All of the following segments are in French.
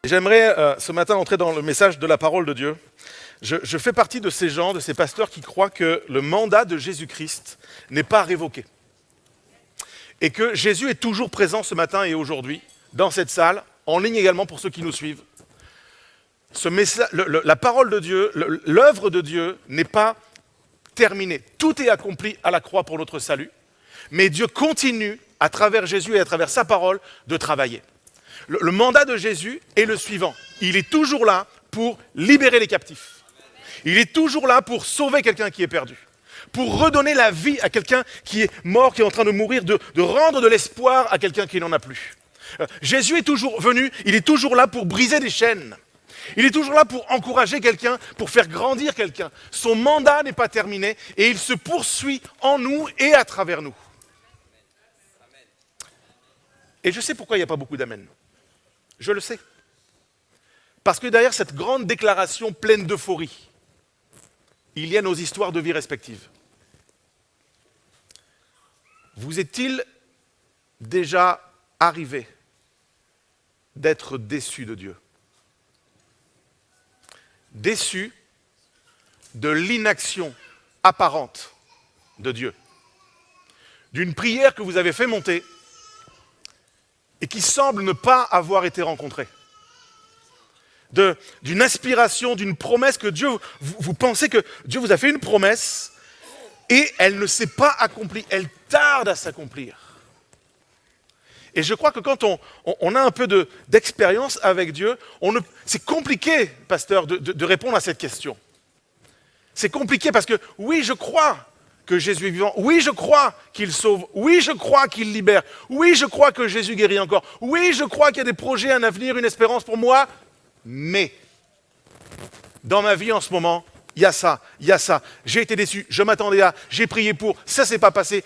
J'aimerais ce matin entrer dans le message de la parole de Dieu. Je fais partie de ces gens, de ces pasteurs qui croient que le mandat de Jésus-Christ n'est pas révoqué. Et que Jésus est toujours présent ce matin et aujourd'hui, dans cette salle, en ligne également pour ceux qui nous suivent. La parole de Dieu, l'œuvre de Dieu n'est pas terminée. Tout est accompli à la croix pour notre salut. Mais Dieu continue, à travers Jésus et à travers sa parole, de travailler. Le mandat de Jésus est le suivant. Il est toujours là pour libérer les captifs. Il est toujours là pour sauver quelqu'un qui est perdu. Pour redonner la vie à quelqu'un qui est mort, qui est en train de mourir, de rendre de l'espoir à quelqu'un qui n'en a plus. Jésus est toujours venu, il est toujours là pour briser des chaînes. Il est toujours là pour encourager quelqu'un, pour faire grandir quelqu'un. Son mandat n'est pas terminé et il se poursuit en nous et à travers nous. Et je sais pourquoi il n'y a pas beaucoup d'amen. Je le sais. Parce que derrière cette grande déclaration pleine d'euphorie, il y a nos histoires de vie respectives. Vous est-il déjà arrivé d'être déçu de Dieu? Déçu de l'inaction apparente de Dieu. D'une prière que vous avez fait monter et qui semble ne pas avoir été rencontrée. D'une aspiration, d'une promesse que Dieu, vous pensez que Dieu vous a fait une promesse et elle ne s'est pas accomplie, elle tarde à s'accomplir. Et je crois que quand on a un peu d'expérience avec Dieu, c'est compliqué, pasteur, de répondre à cette question. C'est compliqué parce que oui, je crois que Jésus est vivant, oui, je crois qu'il sauve, oui, je crois qu'il libère, oui, je crois que Jésus guérit encore, oui, je crois qu'il y a des projets, un avenir, une espérance pour moi, mais dans ma vie en ce moment, il y a ça, j'ai été déçu, je m'attendais à, j'ai prié pour, ça s'est pas passé,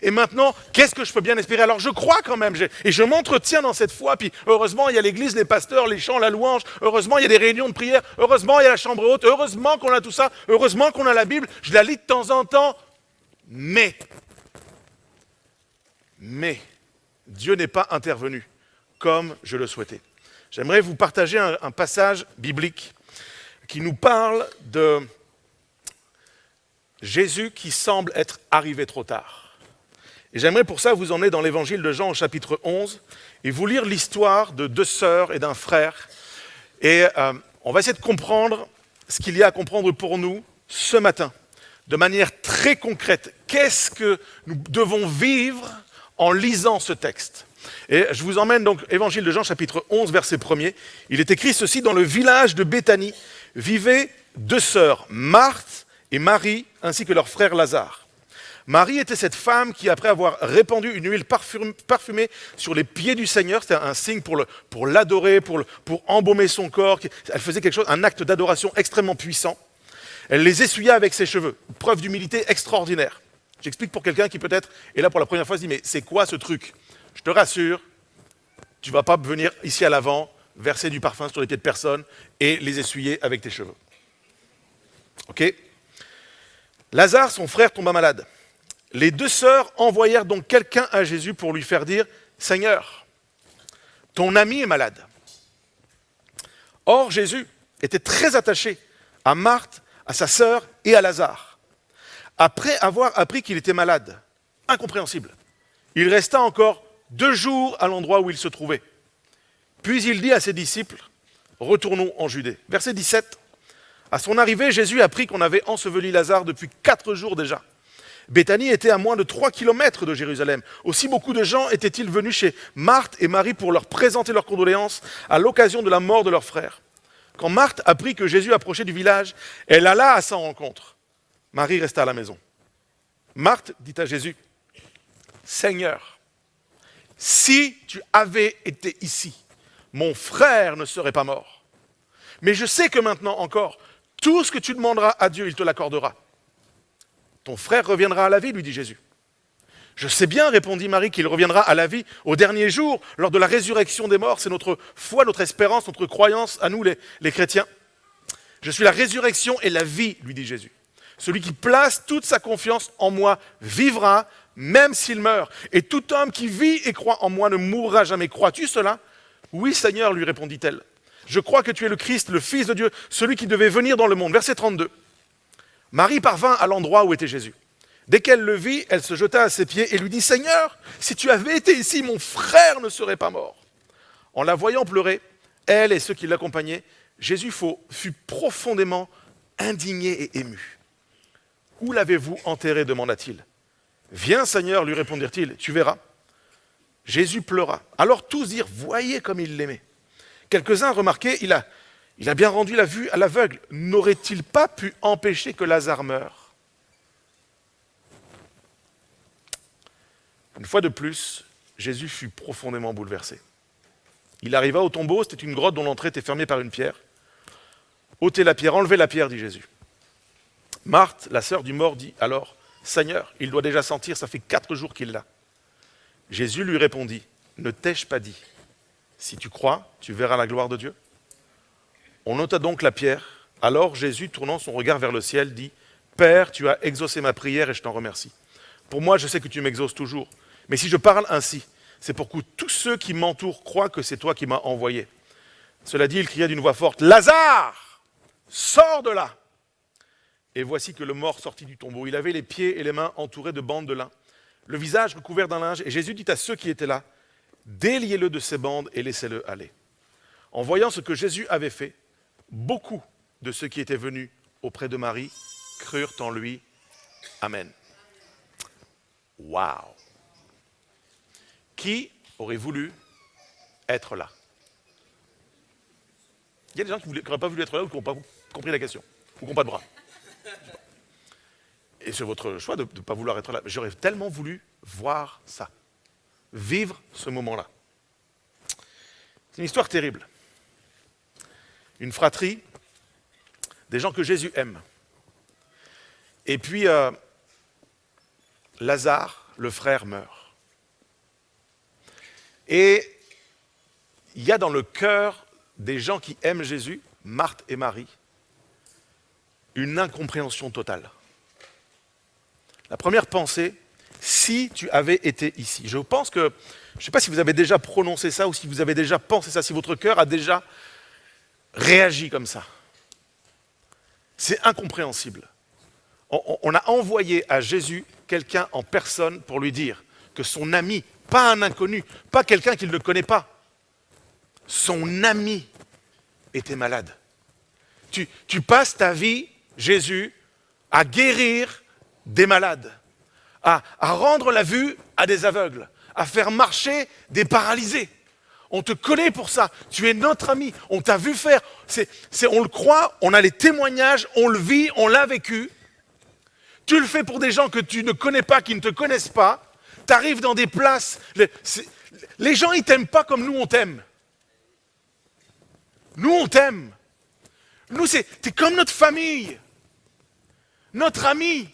et maintenant, qu'est-ce que je peux bien espérer? Alors je crois quand même, et je m'entretiens dans cette foi, puis heureusement il y a l'église, les pasteurs, les chants, la louange, heureusement il y a des réunions de prière, heureusement il y a la chambre haute, heureusement qu'on a tout ça, heureusement qu'on a la Bible, je la lis de temps en temps, mais Dieu n'est pas intervenu comme je le souhaitais. J'aimerais vous partager un passage biblique qui nous parle de Jésus qui semble être arrivé trop tard. Et j'aimerais pour ça vous emmener dans l'évangile de Jean au chapitre 11 et vous lire l'histoire de deux sœurs et d'un frère. Et on va essayer de comprendre ce qu'il y a à comprendre pour nous ce matin, de manière très concrète. Qu'est-ce que nous devons vivre en lisant ce texte? Et je vous emmène donc, évangile de Jean, chapitre 11, verset 1er. Il est écrit ceci: dans le village de Béthanie vivaient deux sœurs, Marthe et Marie, ainsi que leur frère Lazare. Marie était cette femme qui, après avoir répandu une huile parfumée sur les pieds du Seigneur, c'était un signe pour l'adorer, pour embaumer son corps, elle faisait quelque chose, un acte d'adoration extrêmement puissant. Elle les essuya avec ses cheveux, preuve d'humilité extraordinaire. J'explique pour quelqu'un qui peut-être est là pour la première fois, se dit mais c'est quoi ce truc? Je te rassure, tu ne vas pas venir ici à l'avant, verser du parfum sur les pieds de personne et les essuyer avec tes cheveux. Ok? Lazare, son frère, tomba malade. Les deux sœurs envoyèrent donc quelqu'un à Jésus pour lui faire dire « Seigneur, ton ami est malade. » Or, Jésus était très attaché à Marthe, à sa sœur et à Lazare. Après avoir appris qu'il était malade, incompréhensible, il resta encore 2 jours à l'endroit où il se trouvait. Puis il dit à ses disciples, retournons en Judée. Verset 17. À son arrivée, Jésus apprit qu'on avait enseveli Lazare depuis 4 jours déjà. Béthanie était à moins de 3 kilomètres de Jérusalem. Aussi beaucoup de gens étaient-ils venus chez Marthe et Marie pour leur présenter leurs condoléances à l'occasion de la mort de leur frère. Quand Marthe apprit que Jésus approchait du village, elle alla à sa rencontre. Marie resta à la maison. Marthe dit à Jésus, « Seigneur, si tu avais été ici, mon frère ne serait pas mort. Mais je sais que maintenant encore, tout ce que tu demanderas à Dieu, il te l'accordera. Ton frère reviendra à la vie, lui dit Jésus. Je sais bien, répondit Marie, qu'il reviendra à la vie au dernier jour, lors de la résurrection des morts. C'est notre foi, notre espérance, notre croyance à nous les chrétiens. Je suis la résurrection et la vie, lui dit Jésus. Celui qui place toute sa confiance en moi vivra, même s'il meurt. Et tout homme qui vit et croit en moi ne mourra jamais. Crois-tu cela? Oui, Seigneur, lui répondit-elle. je crois que tu es le Christ, le Fils de Dieu, celui qui devait venir dans le monde. Verset 32. Marie parvint à l'endroit où était Jésus. Dès qu'elle le vit, elle se jeta à ses pieds et lui dit, Seigneur, si tu avais été ici, mon frère ne serait pas mort. En la voyant pleurer, elle et ceux qui l'accompagnaient, Jésus fut profondément indigné et ému. Où l'avez-vous enterré demanda-t-il. Viens, Seigneur, lui répondirent-ils, tu verras. Jésus pleura. Alors tous dirent, voyez comme il l'aimait. Quelques-uns remarquaient, il a bien rendu la vue à l'aveugle. N'aurait-il pas pu empêcher que Lazare meure? Une fois de plus, Jésus fut profondément bouleversé. Il arriva au tombeau, c'était une grotte dont l'entrée était fermée par une pierre. Ôtez la pierre, enlevez la pierre, dit Jésus. Marthe, la sœur du mort, dit alors, Seigneur, il doit déjà sentir, ça fait 4 jours qu'il l'a. Jésus lui répondit, ne t'ai-je pas dit, si tu crois, tu verras la gloire de Dieu. On ôta donc la pierre. Alors Jésus, tournant son regard vers le ciel, dit, Père, tu as exaucé ma prière et je t'en remercie. Pour moi, je sais que tu m'exauces toujours. Mais si je parle ainsi, c'est pour que tous ceux qui m'entourent croient que c'est toi qui m'as envoyé. Cela dit, il cria d'une voix forte, Lazare, sors de là. Et voici que le mort sortit du tombeau. Il avait les pieds et les mains entourés de bandes de lin, le visage recouvert d'un linge. Et Jésus dit à ceux qui étaient là, déliez-le de ces bandes et laissez-le aller. En voyant ce que Jésus avait fait, beaucoup de ceux qui étaient venus auprès de Marie crurent en lui. Amen. Waouh! Qui aurait voulu être là? Il y a des gens qui n'auraient pas voulu être là ou qui n'ont pas compris la question, ou qui n'ont pas de bras. Et c'est votre choix de ne pas vouloir être là. J'aurais tellement voulu voir ça, vivre ce moment-là. C'est une histoire terrible. Une fratrie, des gens que Jésus aime. Et puis, Lazare, le frère, meurt. Et il y a dans le cœur des gens qui aiment Jésus, Marthe et Marie, une incompréhension totale. La première pensée, si tu avais été ici. Je pense que, je ne sais pas si vous avez déjà prononcé ça ou si vous avez déjà pensé ça, si votre cœur a déjà réagi comme ça. C'est incompréhensible. On a envoyé à Jésus quelqu'un en personne pour lui dire que son ami, pas un inconnu, pas quelqu'un qu'il ne connaît pas, son ami était malade. Tu passes ta vie, Jésus, à guérir des malades, à rendre la vue à des aveugles, à faire marcher des paralysés. On te connaît pour ça, tu es notre ami, on t'a vu faire, on le croit, on a les témoignages, on le vit, on l'a vécu. Tu le fais pour des gens que tu ne connais pas, qui ne te connaissent pas, tu arrives dans des places, les gens ils t'aiment pas comme nous on t'aime. Nous on t'aime. Nous t'es comme notre famille, notre ami.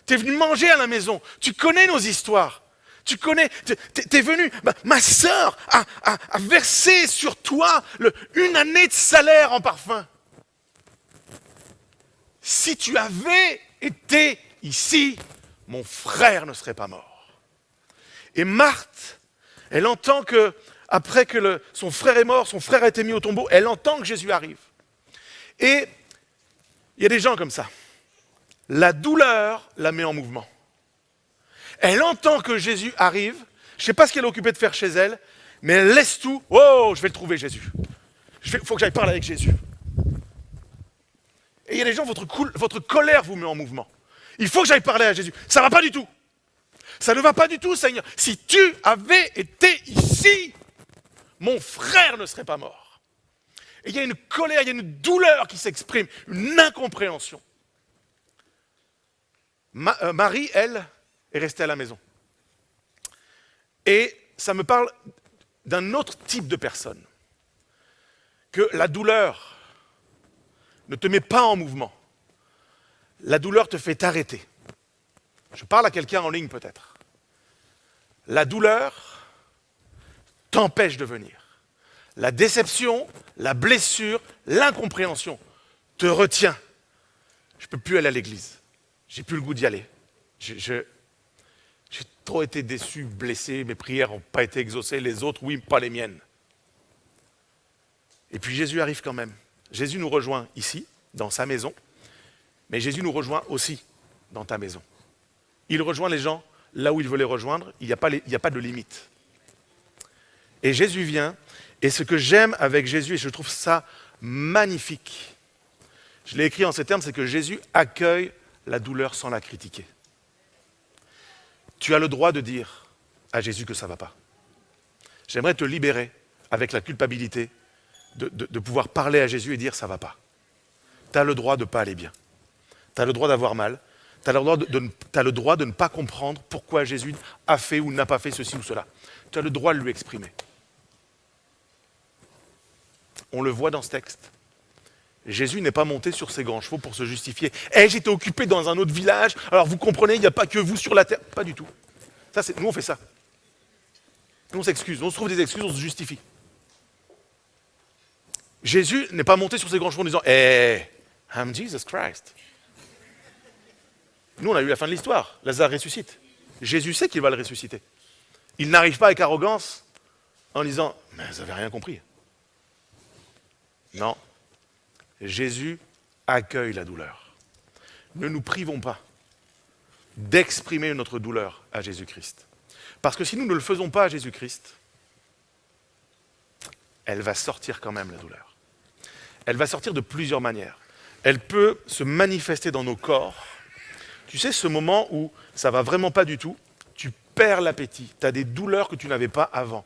Tu es venu manger à la maison, tu connais nos histoires. Tu connais, t'es venu, ma sœur a versé sur toi 1 année de salaire en parfum. Si tu avais été ici, mon frère ne serait pas mort. Et Marthe, elle entend que, après que son frère est mort, son frère a été mis au tombeau, elle entend que Jésus arrive. Et il y a des gens comme ça. La douleur la met en mouvement. Elle entend que Jésus arrive, je ne sais pas ce qu'elle est occupée de faire chez elle, mais elle laisse tout. Oh, je vais le trouver, Jésus. Il faut que j'aille parler avec Jésus. Et il y a des gens, votre colère vous met en mouvement. Il faut que j'aille parler à Jésus. Ça ne va pas du tout. Ça ne va pas du tout, Seigneur. Si tu avais été ici, mon frère ne serait pas mort. Et il y a une colère, il y a une douleur qui s'exprime, une incompréhension. Marie, elle, est restée à la maison. Et ça me parle d'un autre type de personne. Que la douleur ne te met pas en mouvement. La douleur te fait t'arrêter. Je parle à quelqu'un en ligne peut-être. La douleur t'empêche de venir. La déception, la blessure, l'incompréhension te retient. Je ne peux plus aller à l'église. J'ai plus le goût d'y aller. J'ai trop été déçu, blessé, mes prières n'ont pas été exaucées, les autres, oui, pas les miennes. Et puis Jésus arrive quand même. Jésus nous rejoint ici, dans sa maison, mais Jésus nous rejoint aussi dans ta maison. Il rejoint les gens là où il veut les rejoindre, il n'y a pas de limite. Et Jésus vient, et ce que j'aime avec Jésus, et je trouve ça magnifique, je l'ai écrit en ces termes, c'est que Jésus accueille la douleur sans la critiquer. Tu as le droit de dire à Jésus que ça ne va pas. J'aimerais te libérer avec la culpabilité de pouvoir parler à Jésus et dire ça ne va pas. Tu as le droit de ne pas aller bien. Tu as le droit d'avoir mal. Tu as le droit de ne pas comprendre pourquoi Jésus a fait ou n'a pas fait ceci ou cela. Tu as le droit de lui exprimer. On le voit dans ce texte. Jésus n'est pas monté sur ses grands chevaux pour se justifier. « J'étais occupé dans un autre village, alors vous comprenez, il n'y a pas que vous sur la terre. » Pas du tout. Nous, on fait ça. Nous, on s'excuse, on se trouve des excuses, on se justifie. Jésus n'est pas monté sur ses grands chevaux en disant « I'm Jesus Christ. » Nous, on a eu la fin de l'histoire. Lazare ressuscite. Jésus sait qu'il va le ressusciter. Il n'arrive pas avec arrogance en disant « Mais vous n'avez rien compris. » Non. Jésus accueille la douleur. Ne nous privons pas d'exprimer notre douleur à Jésus-Christ. Parce que si nous ne le faisons pas à Jésus-Christ, elle va sortir quand même, la douleur. Elle va sortir de plusieurs manières. Elle peut se manifester dans nos corps. Tu sais, ce moment où ça ne va vraiment pas du tout, tu perds l'appétit, tu as des douleurs que tu n'avais pas avant.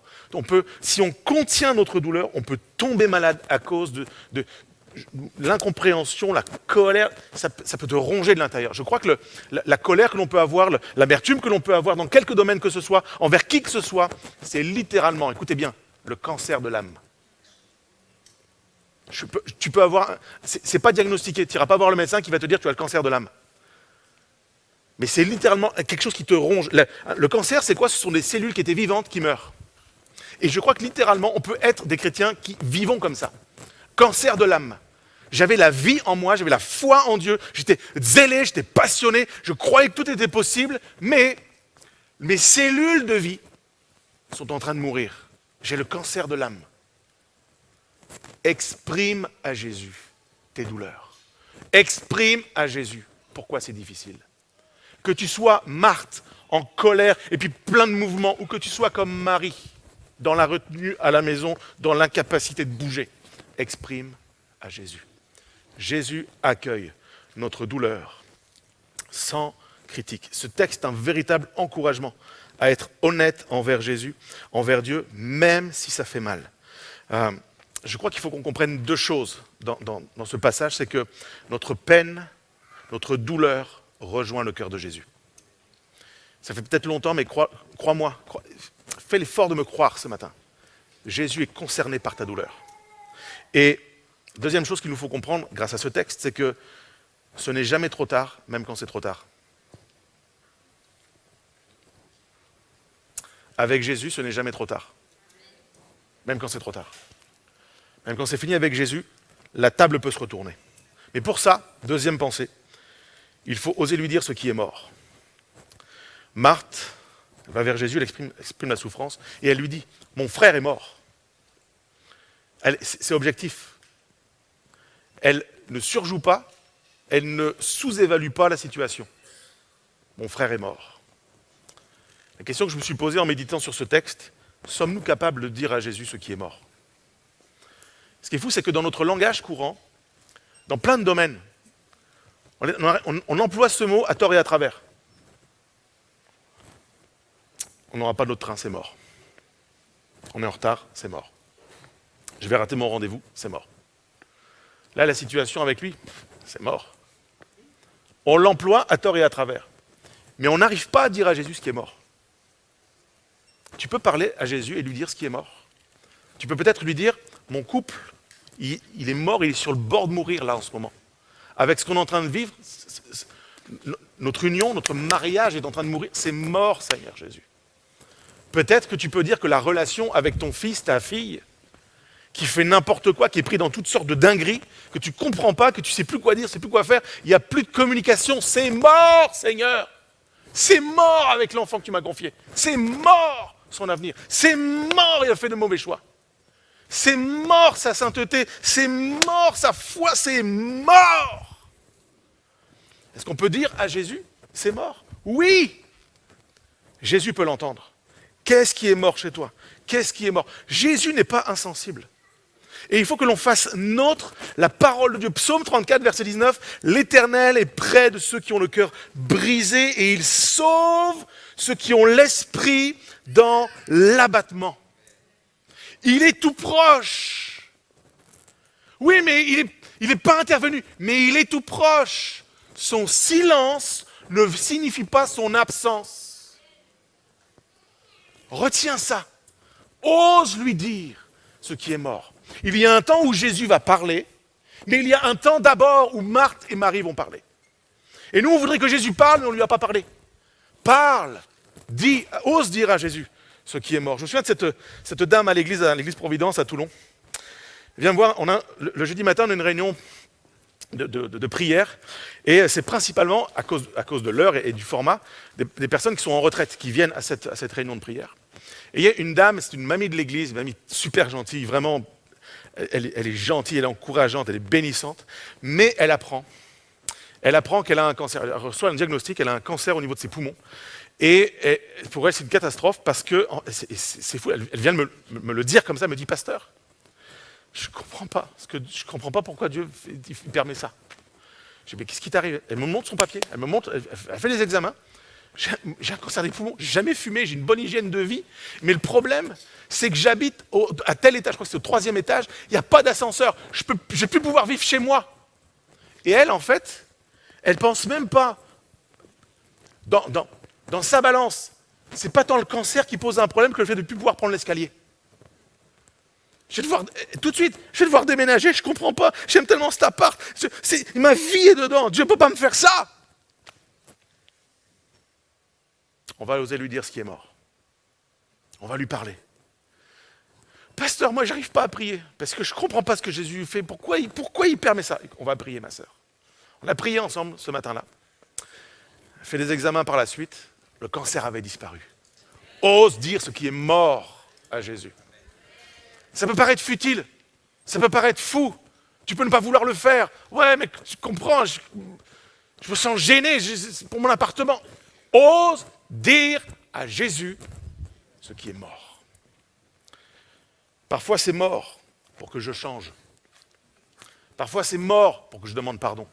Si on contient notre douleur, on peut tomber malade à cause de l'incompréhension, la colère, ça peut te ronger de l'intérieur. Je crois que la colère que l'on peut avoir, l'amertume que l'on peut avoir dans quelque domaine que ce soit, envers qui que ce soit, c'est littéralement, écoutez bien, le cancer de l'âme. Tu peux avoir, c'est pas diagnostiqué, tu n'iras pas voir le médecin qui va te dire que tu as le cancer de l'âme. Mais c'est littéralement quelque chose qui te ronge. Le cancer, c'est quoi? Ce sont des cellules qui étaient vivantes qui meurent. Et je crois que littéralement, on peut être des chrétiens qui vivons comme ça. Cancer de l'âme. J'avais la vie en moi, j'avais la foi en Dieu, j'étais zélé, j'étais passionné, je croyais que tout était possible, mais mes cellules de vie sont en train de mourir. J'ai le cancer de l'âme. Exprime à Jésus tes douleurs. Exprime à Jésus pourquoi c'est difficile. Que tu sois Marthe, en colère, et puis plein de mouvements, ou que tu sois comme Marie, dans la retenue à la maison, dans l'incapacité de bouger. Exprime à Jésus. Jésus accueille notre douleur sans critique. Ce texte est un véritable encouragement à être honnête envers Jésus, envers Dieu, même si ça fait mal. Je crois qu'il faut qu'on comprenne deux choses dans ce passage, c'est que notre peine, notre douleur rejoint le cœur de Jésus. Ça fait peut-être longtemps, mais crois-moi, fais l'effort de me croire ce matin. Jésus est concerné par ta douleur. Et deuxième chose qu'il nous faut comprendre grâce à ce texte, c'est que ce n'est jamais trop tard, même quand c'est trop tard. Avec Jésus, ce n'est jamais trop tard, même quand c'est trop tard. Même quand c'est fini avec Jésus, la table peut se retourner. Mais pour ça, deuxième pensée, il faut oser lui dire ce qui est mort. Marthe va vers Jésus, elle exprime la souffrance, et elle lui dit « Mon frère est mort ». C'est objectif. Elle ne surjoue pas, elle ne sous-évalue pas la situation. Mon frère est mort. La question que je me suis posée en méditant sur ce texte, sommes-nous capables de dire à Jésus ce qui est mort? Ce qui est fou, c'est que dans notre langage courant, dans plein de domaines, on emploie ce mot à tort et à travers. On n'aura pas notre train, c'est mort. On est en retard, c'est mort. Je vais rater mon rendez-vous, c'est mort. Là, la situation avec lui, c'est mort. On l'emploie à tort et à travers. Mais on n'arrive pas à dire à Jésus ce qui est mort. Tu peux parler à Jésus et lui dire ce qui est mort. Tu peux peut-être lui dire, mon couple, il est mort, il est sur le bord de mourir là en ce moment. Avec ce qu'on est en train de vivre, notre union, notre mariage est en train de mourir. C'est mort, Seigneur Jésus. Peut-être que tu peux dire que la relation avec ton fils, ta fille, qui fait n'importe quoi, qui est pris dans toutes sortes de dingueries, que tu ne comprends pas, que tu ne sais plus quoi dire, tu ne sais plus quoi faire, il n'y a plus de communication. C'est mort, Seigneur. C'est mort avec l'enfant que tu m'as confié. C'est mort son avenir. C'est mort, il a fait de mauvais choix. C'est mort sa sainteté, c'est mort sa foi, c'est mort. Est-ce qu'on peut dire à Jésus, c'est mort? Oui. Jésus peut l'entendre. Qu'est-ce qui est mort chez toi? Qu'est-ce qui est mort? Jésus n'est pas insensible. Et il faut que l'on fasse nôtre la parole de Dieu. Psaume 34, verset 19, l'Éternel est près de ceux qui ont le cœur brisé et il sauve ceux qui ont l'esprit dans l'abattement. Il est tout proche. Oui, mais il n'est pas intervenu, mais il est tout proche. Son silence ne signifie pas son absence. Retiens ça. Ose lui dire ce qui est mort. Il y a un temps où Jésus va parler, mais il y a un temps d'abord où Marthe et Marie vont parler. Et nous, on voudrait que Jésus parle, mais on ne lui a pas parlé. Parle, dis, ose dire à Jésus ce qui est mort. Je me souviens de cette dame à l'église Providence à Toulon. Elle vient me voir, le jeudi matin, on a une réunion de prière, et c'est principalement, à cause de l'heure et du format, des personnes qui sont en retraite, qui viennent à cette réunion de prière. Et il y a une dame, c'est une mamie de l'église, une mamie super gentille, vraiment, elle est gentille, elle est encourageante, elle est bénissante, mais elle apprend qu'elle a un cancer. Elle reçoit un diagnostic, elle a un cancer au niveau de ses poumons. Et pour elle, c'est une catastrophe parce que, c'est fou, elle vient de me le dire comme ça, elle me dit, pasteur, je ne comprends pas, je comprends pas pourquoi Dieu il permet ça. Je dis, mais qu'est-ce qui t'arrive? Elle me montre son papier, elle fait les examens. J'ai un cancer des poumons, j'ai jamais fumé, j'ai une bonne hygiène de vie, mais le problème, c'est que j'habite à tel étage, je crois que c'est au 3e étage, il n'y a pas d'ascenseur, je ne vais plus pouvoir vivre chez moi. Et elle, en fait, elle ne pense même pas, dans sa balance, c'est pas tant le cancer qui pose un problème que le fait de ne plus pouvoir prendre l'escalier. Tout de suite, je vais devoir déménager, je ne comprends pas, j'aime tellement cet appart, ma vie est dedans, Dieu ne peut pas me faire ça. On va oser lui dire ce qui est mort. On va lui parler. Pasteur, moi, j'arrive pas à prier parce que je ne comprends pas ce que Jésus fait. Pourquoi il permet ça? On va prier, ma sœur. On a prié ensemble ce matin-là. On a fait des examens par la suite. Le cancer avait disparu. Ose dire ce qui est mort à Jésus. Ça peut paraître futile. Ça peut paraître fou. Tu peux ne pas vouloir le faire. Ouais, mais tu comprends, je me sens gêné pour mon appartement. Ose dire à Jésus ce qui est mort. Parfois c'est mort pour que je change. Parfois c'est mort pour que je demande pardon.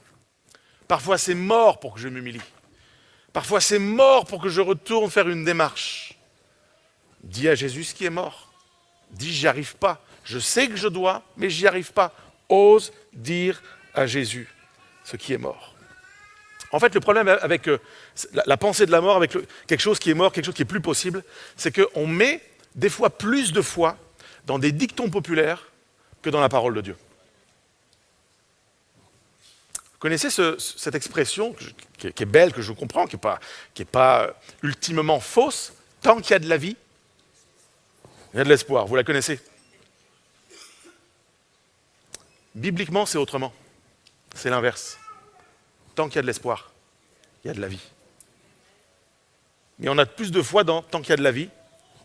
Parfois c'est mort pour que je m'humilie. Parfois c'est mort pour que je retourne faire une démarche. Dis à Jésus ce qui est mort. Dis j'y arrive pas. Je sais que je dois, mais j'y arrive pas. Ose dire à Jésus ce qui est mort. En fait, le problème avec la pensée de la mort, avec quelque chose qui est mort, quelque chose qui est plus possible, c'est qu'on met des fois plus de foi dans des dictons populaires que dans la parole de Dieu. Vous connaissez cette expression qui est belle, que je comprends, qui n'est pas ultimement fausse, tant qu'il y a de la vie, il y a de l'espoir. Vous la connaissez? Bibliquement, c'est autrement. C'est l'inverse. Tant qu'il y a de l'espoir, il y a de la vie. Mais on a plus de foi dans tant qu'il y a de la vie,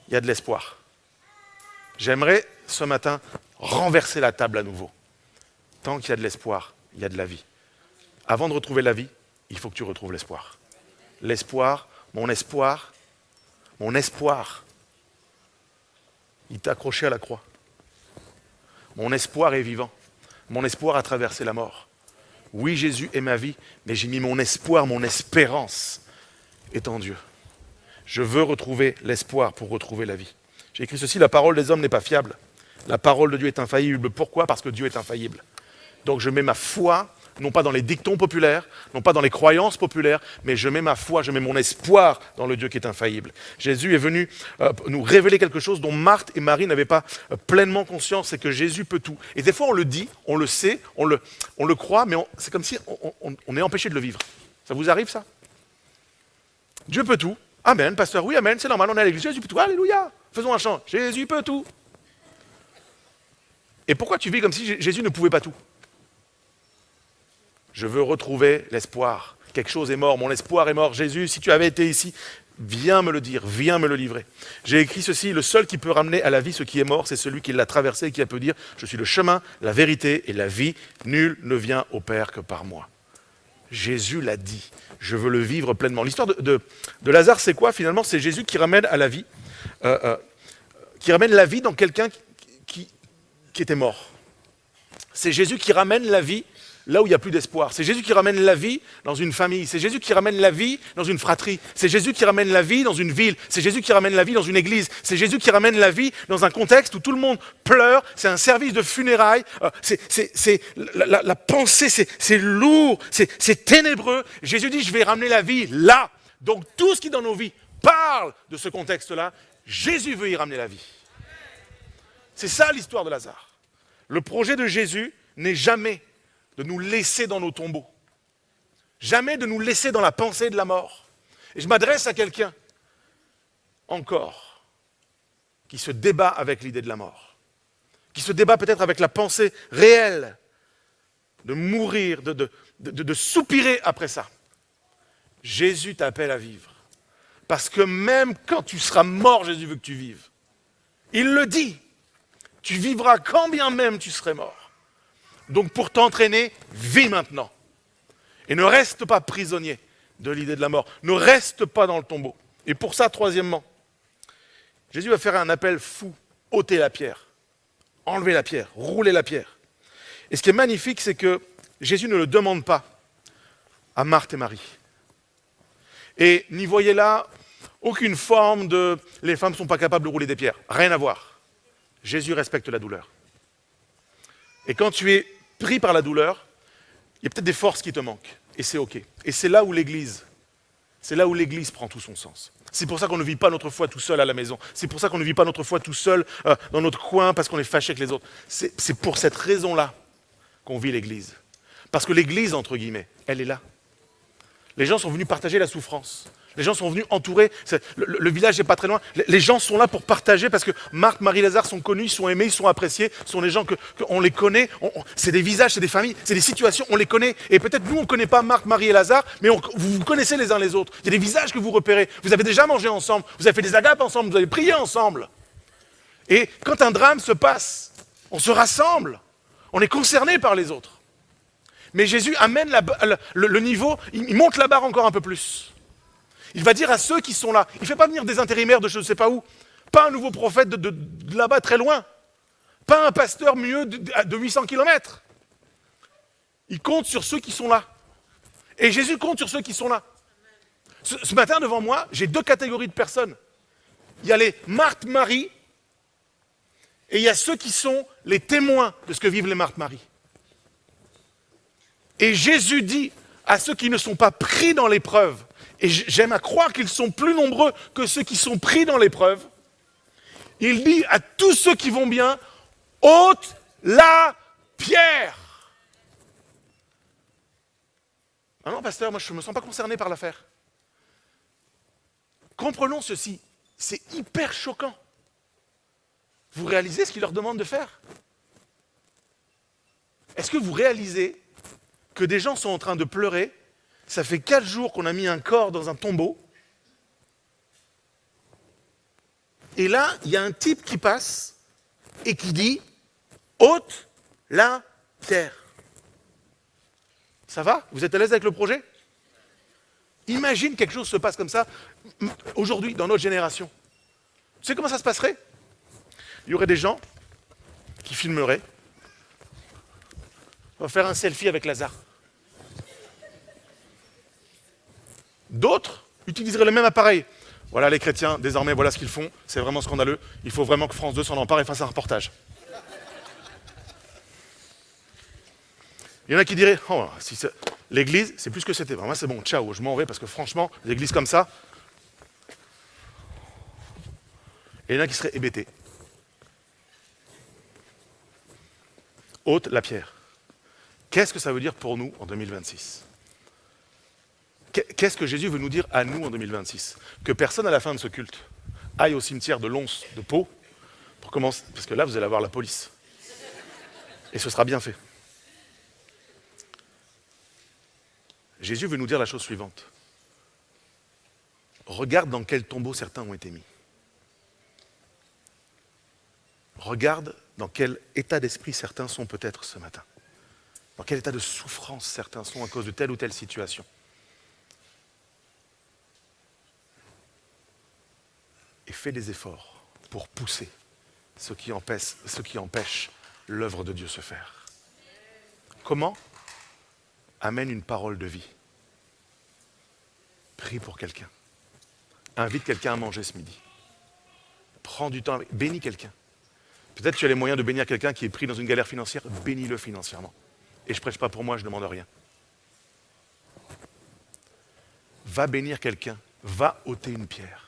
il y a de l'espoir. J'aimerais ce matin renverser la table à nouveau. Tant qu'il y a de l'espoir, il y a de la vie. Avant de retrouver la vie, il faut que tu retrouves l'espoir. L'espoir, mon espoir, il t'a accroché à la croix. Mon espoir est vivant. Mon espoir a traversé la mort. Oui, Jésus est ma vie, mais j'ai mis mon espoir, mon espérance est en Dieu. Je veux retrouver l'espoir pour retrouver la vie. J'ai écrit ceci, la parole des hommes n'est pas fiable. La parole de Dieu est infaillible. Pourquoi? Parce que Dieu est infaillible. Donc je mets ma foi, non pas dans les dictons populaires, non pas dans les croyances populaires, mais je mets ma foi, je mets mon espoir dans le Dieu qui est infaillible. Jésus est venu nous révéler quelque chose dont Marthe et Marie n'avaient pas pleinement conscience, c'est que Jésus peut tout. Et des fois on le dit, on le sait, on le croit, mais c'est comme si on est empêché de le vivre. Ça vous arrive ça? Dieu peut tout. Amen, pasteur, oui, amen, c'est normal, on est à l'église, Jésus peut tout, alléluia. Faisons un chant, Jésus peut tout. Et pourquoi tu vis comme si Jésus ne pouvait pas tout? Je veux retrouver l'espoir. Quelque chose est mort, mon espoir est mort. Jésus, si tu avais été ici, Viens me le dire, viens me le livrer. J'ai écrit ceci, le seul qui peut ramener à la vie ce qui est mort, c'est celui qui l'a traversé et qui a pu dire, je suis le chemin, la vérité et la vie, nul ne vient au Père que par moi. Jésus l'a dit, je veux le vivre pleinement. L'histoire de Lazare, c'est quoi finalement? C'est Jésus qui ramène à la vie, qui ramène la vie dans quelqu'un qui était mort. C'est Jésus qui ramène la vie là où il n'y a plus d'espoir. C'est Jésus qui ramène la vie dans une famille. C'est Jésus qui ramène la vie dans une fratrie. C'est Jésus qui ramène la vie dans une ville. C'est Jésus qui ramène la vie dans une église. C'est Jésus qui ramène la vie dans un contexte où tout le monde pleure. C'est un service de funérailles. La pensée, c'est lourd, c'est ténébreux. Jésus dit, je vais ramener la vie là. Donc tout ce qui dans nos vies parle de ce contexte-là, Jésus veut y ramener la vie. C'est ça l'histoire de Lazare. Le projet de Jésus n'est jamais de nous laisser dans nos tombeaux. Jamais de nous laisser dans la pensée de la mort. Et je m'adresse à quelqu'un, encore, qui se débat avec l'idée de la mort. Qui se débat peut-être avec la pensée réelle de mourir, de soupirer après ça. Jésus t'appelle à vivre. Parce que même quand tu seras mort, Jésus veut que tu vives. Il le dit. Tu vivras quand bien même tu serais mort. Donc pour t'entraîner, vis maintenant. Et ne reste pas prisonnier de l'idée de la mort. Ne reste pas dans le tombeau. Et pour ça, troisièmement, Jésus va faire un appel fou. Ôtez la pierre. Enlevez la pierre. Roulez la pierre. Et ce qui est magnifique, c'est que Jésus ne le demande pas à Marthe et Marie. Et n'y voyez là aucune forme de « les femmes ne sont pas capables de rouler des pierres ». Rien à voir. Jésus respecte la douleur. Et quand tu es pris par la douleur, il y a peut-être des forces qui te manquent. Et c'est OK. Et c'est là où l'Église prend tout son sens. C'est pour ça qu'on ne vit pas notre foi tout seul à la maison. C'est pour ça qu'on ne vit pas notre foi tout seul dans notre coin parce qu'on est fâché avec les autres. C'est pour cette raison-là qu'on vit l'Église. Parce que l'Église, entre guillemets, elle est là. Les gens sont venus partager la souffrance. Les gens sont venus entourer, le village n'est pas très loin. Les gens sont là pour partager parce que Marthe, Marie, Lazare sont connus, ils sont aimés, ils sont appréciés. Ce sont des gens qu'on les connaît, c'est des visages, c'est des familles, c'est des situations, on les connaît. Et peut-être nous, on ne connaît pas Marthe, Marie et Lazare, mais vous vous connaissez les uns les autres. Il y a des visages que vous repérez. Vous avez déjà mangé ensemble, vous avez fait des agapes ensemble, vous avez prié ensemble. Et quand un drame se passe, on se rassemble, on est concerné par les autres. Mais Jésus amène le niveau, il monte la barre encore un peu plus. Il va dire à ceux qui sont là, il ne fait pas venir des intérimaires de je ne sais pas où, pas un nouveau prophète de là-bas très loin, pas un pasteur mieux de 800 kilomètres. Il compte sur ceux qui sont là. Et Jésus compte sur ceux qui sont là. Ce matin, devant moi, j'ai deux catégories de personnes. Il y a les Marthe-Marie et il y a ceux qui sont les témoins de ce que vivent les Marthe-Marie. Et Jésus dit à ceux qui ne sont pas pris dans l'épreuve, et j'aime à croire qu'ils sont plus nombreux que ceux qui sont pris dans l'épreuve, il dit à tous ceux qui vont bien, ôte la pierre. Ah non, pasteur, moi je ne me sens pas concerné par l'affaire. Comprenons ceci, c'est hyper choquant. Vous réalisez ce qu'il leur demande de faire? Est-ce que vous réalisez que des gens sont en train de pleurer? Ça fait 4 jours qu'on a mis un corps dans un tombeau. Et là, il y a un type qui passe et qui dit « ôte la pierre ». Ça va? Vous êtes à l'aise avec le projet? Imagine quelque chose se passe comme ça aujourd'hui, dans notre génération. Tu sais comment ça se passerait? Il y aurait des gens qui filmeraient. On va faire un selfie avec Lazare. D'autres utiliseraient le même appareil. Voilà les chrétiens, désormais, voilà ce qu'ils font. C'est vraiment scandaleux. Il faut vraiment que France 2 s'en empare et fasse un reportage. Il y en a qui diraient, oh, si l'église, c'est plus ce que c'était. Moi, c'est bon, ciao, je m'en vais parce que franchement, les églises comme ça. Et il y en a qui seraient hébétés. Ôte la pierre. Qu'est-ce que ça veut dire pour nous en 2026? Qu'est-ce que Jésus veut nous dire à nous en 2026? Que personne à la fin de ce culte aille au cimetière de Lons, de Pau, pour commencer, parce que là, vous allez avoir la police. Et ce sera bien fait. Jésus veut nous dire la chose suivante. Regarde dans quel tombeau certains ont été mis. Regarde dans quel état d'esprit certains sont peut-être ce matin. Dans quel état de souffrance certains sont à cause de telle ou telle situation. Et fais des efforts pour pousser ce qui empêche l'œuvre de Dieu se faire. Comment? Amène une parole de vie. Prie pour quelqu'un. Invite quelqu'un à manger ce midi. Prends du temps, bénis quelqu'un. Peut-être que tu as les moyens de bénir quelqu'un qui est pris dans une galère financière, bénis-le financièrement. Et je ne prêche pas pour moi, je ne demande rien. Va bénir quelqu'un, va ôter une pierre.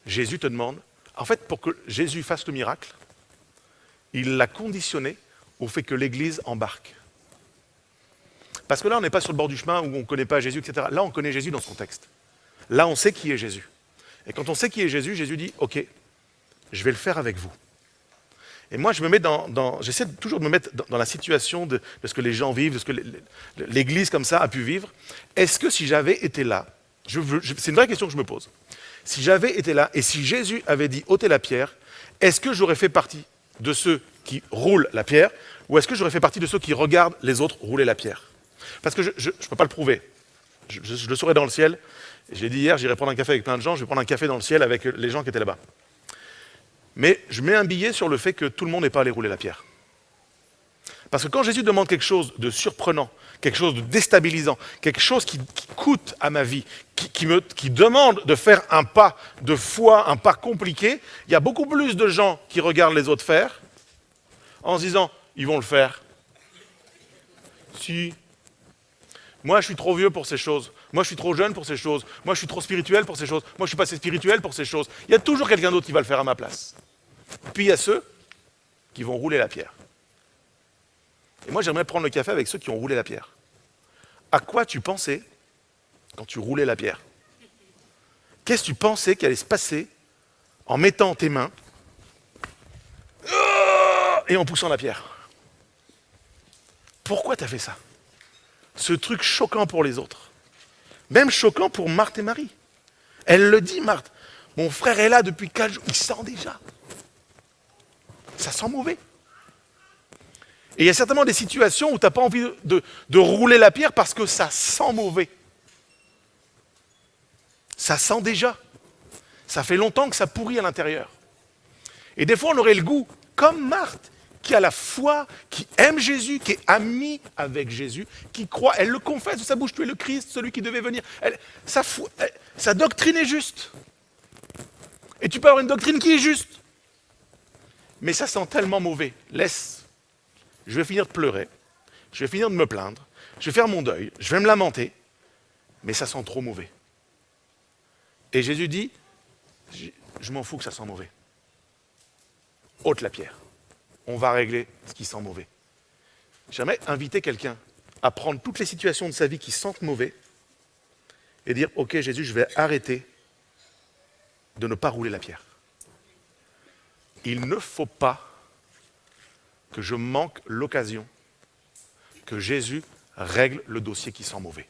Jésus te demande, en fait, pour que Jésus fasse le miracle, il l'a conditionné au fait que l'Église embarque. Parce que là, on n'est pas sur le bord du chemin où on ne connaît pas Jésus, etc. Là, on connaît Jésus dans son texte. Là, on sait qui est Jésus. Et quand on sait qui est Jésus, Jésus dit, ok, je vais le faire avec vous. Et moi, je me mets j'essaie toujours de me mettre dans la situation de ce que les gens vivent, de ce que l'Église comme ça a pu vivre. Est-ce que si j'avais été là, c'est une vraie question que je me pose. Si j'avais été là et si Jésus avait dit ôtez la pierre, est-ce que j'aurais fait partie de ceux qui roulent la pierre ou est-ce que j'aurais fait partie de ceux qui regardent les autres rouler la pierre? Parce que je ne peux pas le prouver. Je le saurai dans le ciel. J'ai dit hier, j'irai prendre un café avec plein de gens, je vais prendre un café dans le ciel avec les gens qui étaient là-bas. Mais je mets un billet sur le fait que tout le monde n'est pas allé rouler la pierre. Parce que quand Jésus demande quelque chose de surprenant, quelque chose de déstabilisant, quelque chose qui coûte à ma vie, qui demande de faire un pas de foi, un pas compliqué, il y a beaucoup plus de gens qui regardent les autres faire en se disant, ils vont le faire. Si. Moi, je suis trop vieux pour ces choses. Moi, je suis trop jeune pour ces choses. Moi, je suis trop spirituel pour ces choses. Moi, je suis pas assez spirituel pour ces choses. Il y a toujours quelqu'un d'autre qui va le faire à ma place. Puis, il y a ceux qui vont rouler la pierre. Et moi, j'aimerais prendre le café avec ceux qui ont roulé la pierre. À quoi tu pensais quand tu roulais la pierre? Qu'est-ce que tu pensais qu'il allait se passer en mettant tes mains et en poussant la pierre? Pourquoi tu as fait ça? Ce truc choquant pour les autres. Même choquant pour Marthe et Marie. Elle le dit, Marthe. Mon frère est là depuis 4 jours. Il sent déjà. Ça sent mauvais. Et il y a certainement des situations où tu n'as pas envie de rouler la pierre parce que ça sent mauvais. Ça sent déjà. Ça fait longtemps que ça pourrit à l'intérieur. Et des fois, on aurait le goût, comme Marthe, qui a la foi, qui aime Jésus, qui est amie avec Jésus, qui croit, elle le confesse de sa bouche, tu es le Christ, celui qui devait venir. Sa doctrine est juste. Et tu peux avoir une doctrine qui est juste. Mais ça sent tellement mauvais. Laisse. Je vais finir de pleurer. Je vais finir de me plaindre. Je vais faire mon deuil. Je vais me lamenter. Mais ça sent trop mauvais. Et Jésus dit, je m'en fous que ça sent mauvais. Ôte la pierre. On va régler ce qui sent mauvais. J'aimerais inviter quelqu'un à prendre toutes les situations de sa vie qui sentent mauvais et dire, ok Jésus, je vais arrêter de ne pas rouler la pierre. Il ne faut pas que je manque l'occasion que Jésus règle le dossier qui sent mauvais.